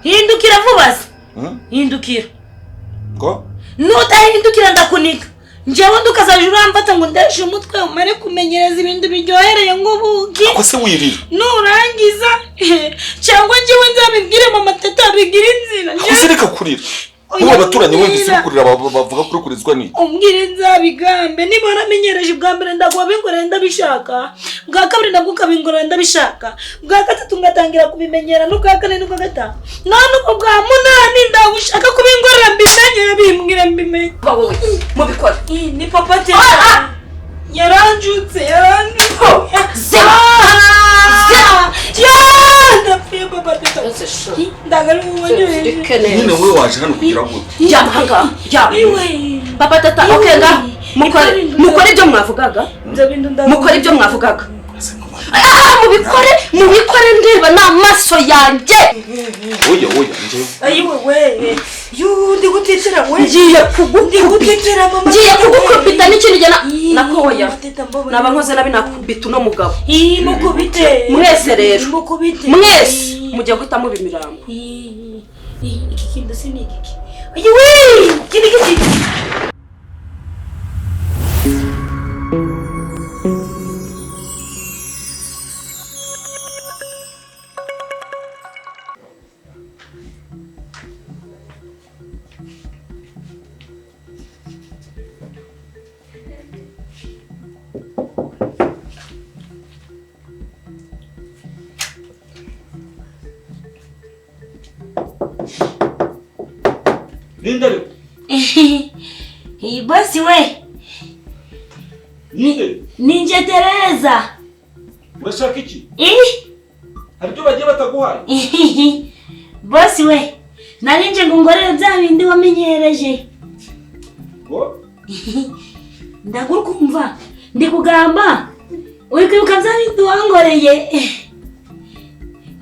Hindukira vuba se. Hindukira. Ngo? Nutahindukira ndakuniga. Njewe ndukazaje uramfata ngo ndeshe umutwe umare kumenyereza ibintu biryohereye nk'ubuki. Ko se wirira? Nurangiza cyangwa njewe nzabibwire mama tata bigira inzira. Ko se reka kurira. Kuba abaturanye wumvise kurira bavuga kuri kurizwa ni. Umbwire nzabigambe niba namenyereje bwa mbere ndagwa bingorera ndabishaka. Bwa kabiri nabwo kabingorera ndabishaka. Bwa gatatu ngatangira kubimenyera no bwa kane no bwa gatanu. None ubwo bwa munani ndabushaka kubingorera mbimenyere bimbwire mbimenye. Wowe mubikora. Ni papa te. Yaranjutse. Ndapfuye papa teta. Ndagaruye umwanyoheje. Nyine wowe waje hano kugira ngo. Yamanga. Papa teta okenga. Mukore ibyo mwavugaga. Mukore ibyo mwavugaga. Mubikore ndeba n'amaso yanjye. Oya nje. Ayiwe. Ndi gutekera we. Ngiye kugukubita mama. Ngiye kugukubita n'ikintu jana nakoya. Naba nkoze nabi nakubita uno mugabo. Mukubite. Mwese rero. Mukubite. Mwese mujye guhita mu bimirambo. Iki kintu sinigiki. Ayiwe. Kiki. Nindari. Bosi we. Ninje Tereza. Urashaka iki? Hari byo bagiye bataguhaye? Bosi we. Narinje ngo ngorere bya bindi wamenyereje. Ngo? Ndagukumva. Ndi kugamba. Uri kwibuka bya bindi wangoreye.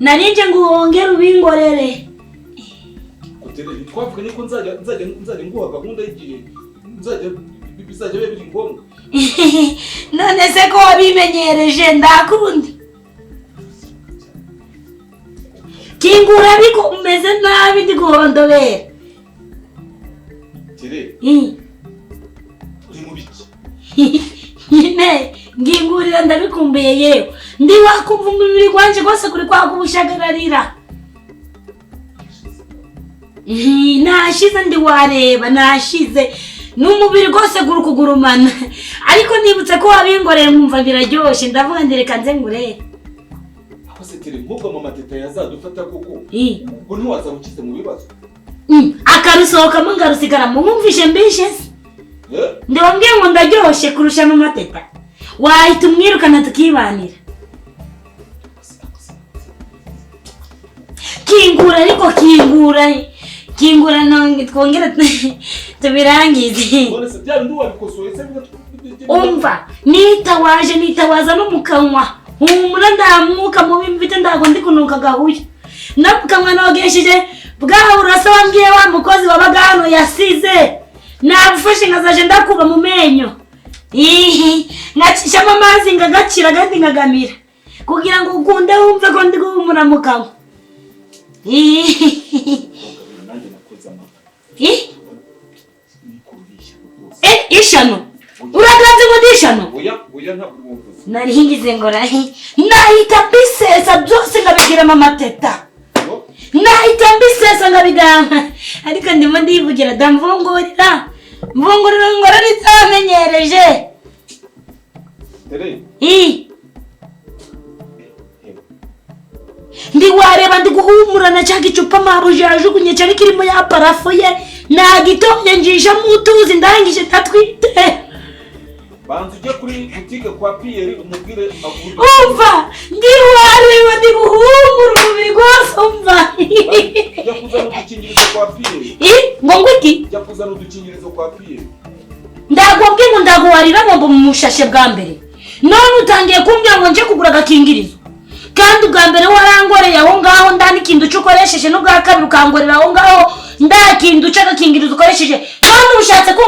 Narinje ngo wongere ubingorere. Twavuga niko nzajya nguha gahunda y'igihe bizajya biri ngombwa. None se ko wabimenyereje ndakundi. Kingura biko umeze nabi ndi guhondobera. Tere. Uri mu biki? Nyine ngingurira ndabikumbuye yewe. Ndi wakumva umubiri gwanje gose kuri kwagubushagararira. Nashize ndi wareba nashize n'umubiri gose guru kugurumana ariko nibutse ko wabingoreye nkumva biraryoshe ndavuga ndireka nze ngurere aho se Tere mubwo mama teta yazadufata koko ubwo ntiwaza ukize mu bibazo akarusohoka mu ngarusigara mu mwumvishe mbishe ndabambwiye ngo ndaryoshe kurusha mama teta wahita umwirukana tukibanira kingura ariko kingura nonge twongera tubirangize. None se bya nduwa bikosoye se umva nitawaza no mukanwa humura ndamuka mubi mfite ndago ndi kunuka gahuye namukanwa nogesheje bwa urasa wambwiye wa mukozi wabaga hano yasize nabufashe ngazaje ndakuba mu menyo ngacisha amazi ngagacira gandi ngagamira kugira ngo ukunde wumve ko ndi guhumura mukanwa ishano uraganze ngo dishano oya ntabwo wumvuze narihingize ngo nahita bisesa byose ngabigira mama teta nahita bisesa ngabigamba ariko ndimo ndivugira ndamvungurira ngora ritamenyereje Tere ndi wareba ndi guhumurana cyangwa icupa mabuja yajugunye cyari kirimo ya parafo ye nagitonye njisha mutuzi ndangije tatwite bantu ujye kuri butike kwa Pierre umubwire agure umva ndi wareba ndi guhumura umubiri gwose umva jya kuzana udukingirizo kwa Pierre ngo ngwiki jya kuzana udukingirizo kwa Pierre ndagobwe ngo ndaguwarira ngo mu mushashe bwa mbere none utangiye kumbwira ngo nje kugura agakingirizo kandi ubwa mbere warangoreye aho ngaho ndanikindu cyukoresheje no bwa kabiri ukangorera aho ngaho ndakindu cy'agakingirizo ukoresheje none ushatse ko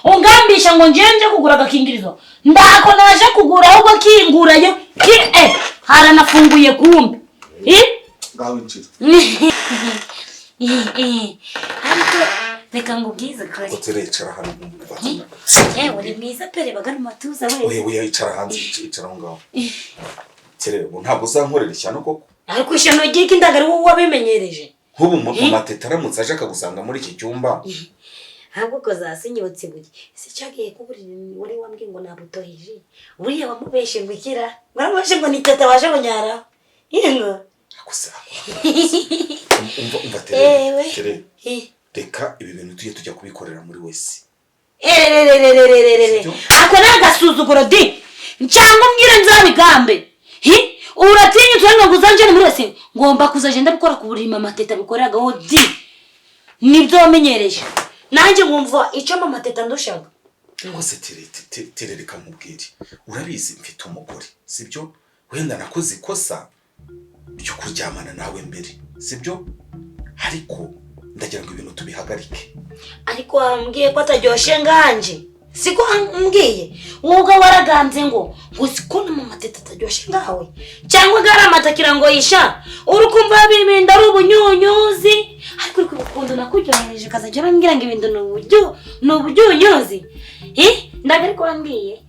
ungambisha ngo nje kugura agakingirizo ndako naje kugura ahubwo kingurayo haranafunguye kumbe ngaho injira. Ariko reka ngubwize kare. Uterecara hano mu uri mwiza pere bagana matuza we. Oya icara hanze icara aho ngaho. Tere ntabwo uzankorera ishyano koko. Ariko ishyano giki ndagari wowe wabimenyereje. Nkubu mu mateta aramutse aje akagusanga muri iki cyumba. Ntabwo ko zasinyotse bugi. Si cyagiye kuburira wari wambwiye ngo nabutohije. Buriya wamubeshe ngwikira. Baramubeshe ngo ni tata waje kunyara. Yengo. Akusaba. Umva tere. Reka ibi bintu tujya kubikorera muri wese. Ako nagasuzuguro di. Cyangwa mbwire nzabigambe. Uratinya twango kuzanje muri wese. Ngomba kuzaje ndabikora ku burima mateta bikoragaho di. Nibyo wamenyereje. Nanjye ngumva icyo mama teta ndushaga. Ngo se tere reka mubwire. Urabizi mfite umugore, sibyo? Wenda nakoze ikosa byo kuryamana nawe mbere, sibyo? Ariko ndagira ngo ibintu tubihagarike. Ariko wambwiye ko ataryoshe nganje. Siko ambwiye. Woga waraganze ngo siko na mama teta ataryoshe ngawe. Cyangwa gara amatakira ngo yisha. Urukumva biminda ari ubunyunyuzi. Ariko kurukundo nakujyohereje kazaje bambwira ngo ibintu n'ubunyunyuzi. Ndagari ko wambwiye.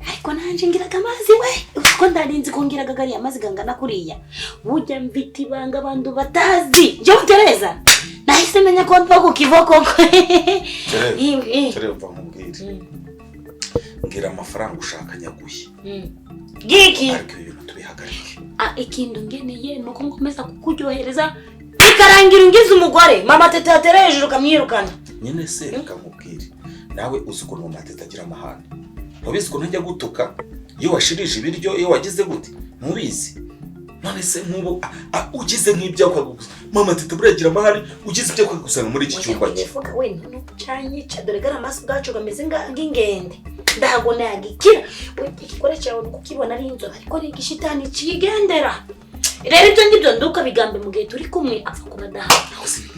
Ariko nanje ngiraga amazi we. Uko ndarinzi ko ngiraga gari amazi gangana kuriya. Burya mfite ibanga abantu batazi. Je utereza. Nahise menya ko mva ku kivoko. Tere mva nkubwire. Ngira amafaranga ushaka nyaguye. Giki. Ariko ibintu tubihagarike. Ikintu ngeneye nuko ngomeza kukujyohereza. Ikarangira ungize umugore. Mama teta yatere hejuru kamwirukana. Nyine se reka nkubwire. Nawe uzuko no mateta agira amahane. Mubizi ko ntajya gutuka iyo washirije ibiryo iyo wagize gute mubizi none se nkubo ugize nk'ibyo kwaguza mama teta buragira amahari ugize ibyo kwagusanga muri iki cyumba cye uvuga we no cyanye cyadore gara maso gacu gameze ngingende ndago nagikira we ikikore cyawe nuko kibona ari inzo ariko ni igishitani cigendera rero ibyo ngibyo nduka bigambe mu gihe turi kumwe apfa kubadaha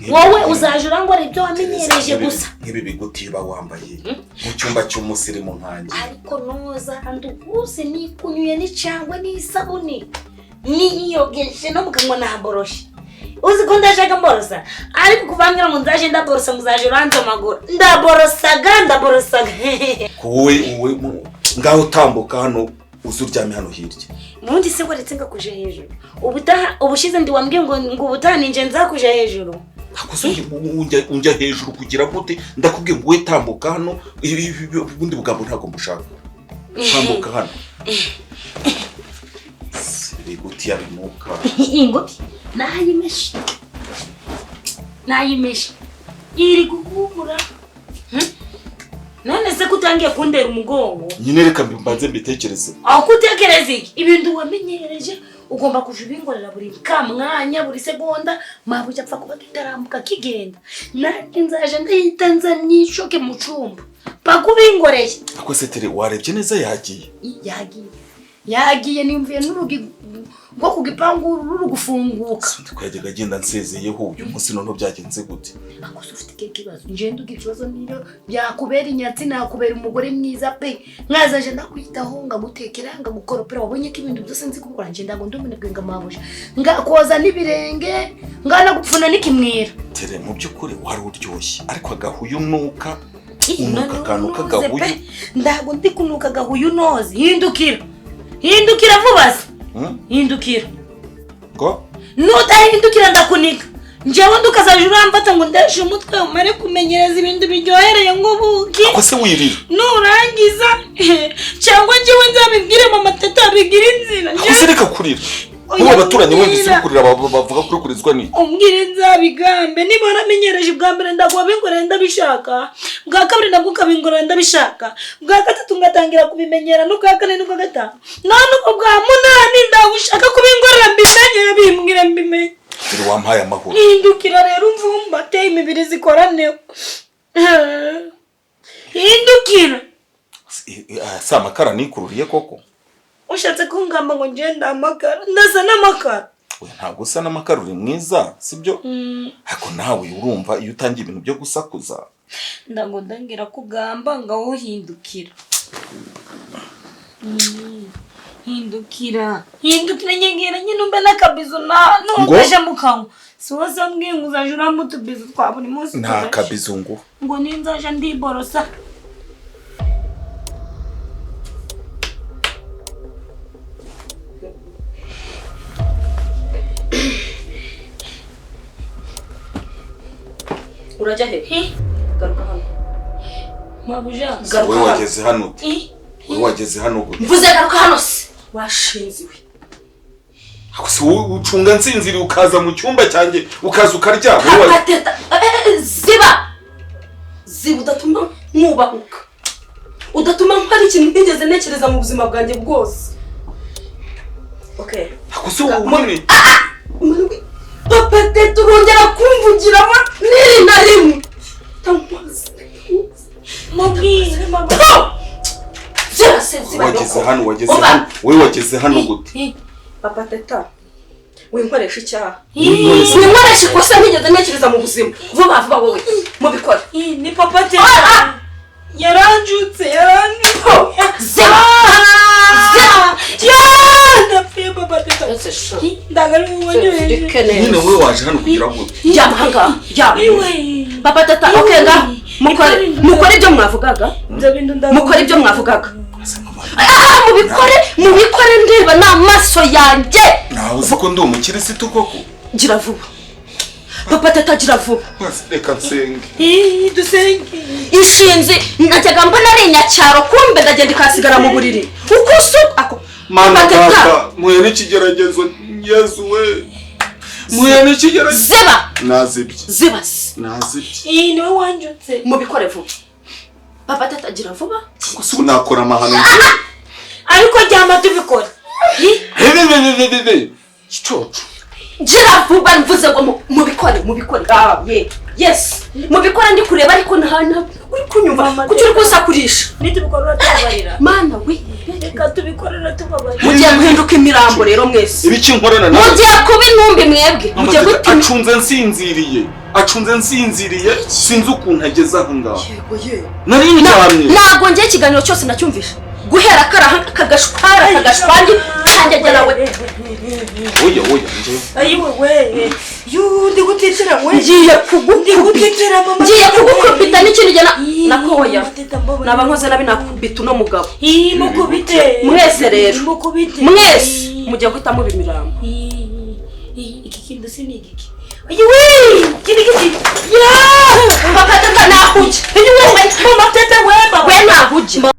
wowe uzajura ngo ari ibyo wamenyereje gusa nkibi bigutiba wambaye mu cyumba cy'umusirimu nkanje ariko noza nduguse ni kunyuye ni cyangwa ni isabuni ni yogeshe no mukanwa na boroshe uzi ko ndashaka mborosa ariko kuvangira ngo nzaje ndaborosa muzaje ranzo maguru ndaborosaga wowe ngaho tambuka hano uzuryame hano hirya mundi se waretse ngakuje hejuru ubushize ndi wambwiye ngo ubutaha ninje nzakuje hejuru akoze unjya hejuru kugira gute ndakubwiye ngo we tambuka hano ubundi bugambo ntago mbushaka tambuka hano siri guti yabimuka ingoti nayimeshi iri gukura none se kutangiye kundera umugongo nyine reka mbanze mbitekereze aho kutekereza iki ibintu wamenyereje ugomba kujubingorera buri kamwanya buri segonda mabuja apfa kuba tutarambuka kigenda nanjye nzaje ndahita nzanyishoke mu cumba pakubingoreye ako se tere warebye neza yagiye nimvuye n'urugi ngo kugipangu ruru gufunguka twajyaga agenda nsezeyeho uyu munsi none byagenze gute ako ufite ikibazo nje nduga ikibazo niyo byakubera inyatsi nakubera umugore mwiza pe mwazaje ndakwitaho ngagutekera ngagukoropera wabonye ko ibintu byose nzi gukora nje ndago ndumunebwe ngamabuje ngakoza nibirenge ngana gupfuna nikimwira tere mu byukuri wari uryoshye ariko agahuyu nuka kanuka gahuyu ndago ndikunuka gahuyu nozi hindukira vuba se hindukira ngo nutahindukira ndakunika njewe ndukazaje urambata ngo ndeshe umutwe umare kumenyereza ibintu biryohereye ngubuki ako se wirira nurangiza cyangwa njewe nzabibwire mama teta bigira inzira ako se reka kurira ubu abaturanyi wenda isi kurira bavuga kuri kurizwa ni umbwire nzabigambe niba namenyereje bwa mbere ndagwa bingorera ndabishaka bwa kabiri nabwo kabingorera ndabishaka bwa gatatu ngatangira kubimenyera no bwa kane no bwa gatanu none ubwo bwa munani ndagushaka kubingorera bimbwire mbimenye iri wampaye amahoro hindukira rero umvumba teye imibiri zikoraneho hindukira si amakara nikururiye koko ushatse kungamba ngo ngende amakara ndasa n'amakara ntabwo usa n'amakara uri mwiza sibyo ariko nawe urumva iyo utangiye ibintu byo gusakuza ndago ndangira kugamba ngaho hindukira Hindukira nyegera nyine umbe n'akabizo n'ukaje mu kanwa. Si wose ambwiye ngo uzaje uramba utubizo twa buri munsi. Nta kabizo ngo ninzaje ndiborosa. Urajya he? Garuka hano. Mabuja. Wowe wageze hano. Wowe wageze hano gute? Mvuze garuka hano se. Washinziwe. Akose ucunga nsinziri ukaza mu cyumba cyanjye ukaza ukaryama. Pateta. Ziba udatuma mwubahuka. Udatuma nkora ikintu ntigeze ntekereza mu buzima bwanjye bwose. Okay. Akose ubundi. Papa tete urongera kumvugiramo niri na rimwe. Mubwire mama. Wageze hano. Wowe wageze hano gute? Papa teta. Winkoresha icyaha. Winkoresha ikosa ntigeze ntekereza mu buzima. Vuba wowe. Mubikora. Ni papa teta. Yaranjutse. Zeba. Ndapfuye papa teta. Ndagaruye uwanyoheje. None wowe waje hano kugira gute? Jama hanga. Papa teta okenga. Mukore ibyo mwavugaga. Mukore ibyo mwavugaga. Mubikore ndeba n'amaso yanjye. Nawe uzi ko ndi umukirisitu koko. Gira vuba. Papa teta gira vuba. Reka nsenge. Dusenge. Ishinzi najyaga mbona ari inyacyaro kumbe ndagenda ikasigara mu buriri. Uko ako Mana papa muye n'ikigeragezo Yesu we. Muye n'ikigeragezo. Zeba. Nazibye. Nazibye. Niwe wanjutse. Mubikore vuba. Papa teta gira vuba. Gusa unakora amahano. Ariko ryama tubikora. Chichocho. Gira vuba mvuze ngo mubikore. Yes. Mubikora ndi kureba ariko ntahana uri kunyumva. Kuki uri kusakurisha? Nitubikora tubabarira. Mana we. Reka tubikorera tubabarira. Mugiye guhinduka imirambo rero mwese. Ibiki nkorana nawe? Mugiye kuba intumbi mwebwe. Mugiye gutima. Acunze nsinziriye. Sinzi ukuntu ageze aho ngaho. Yego. Nari ndyamye. Ntabwo ngiye ikiganiro cyose nacyumvisha. Guhera karaha kagashwangi kanjye nawe. Oya nje. Ayiwe we. Ndi gutitira we. Ngiye kugutitira mama. Ngiye kugukubita n'ikindi jana nakoya. Naba nkoze nabi nakubita no mugabo. Mukubite. Mwese rero. Mukubite. Mwese mujya guhita mu bimirambo. Iki kintu sinigiki. Ayiwe. Kindi. Papa teta nakujya. Mama teta we baba. We nakujya.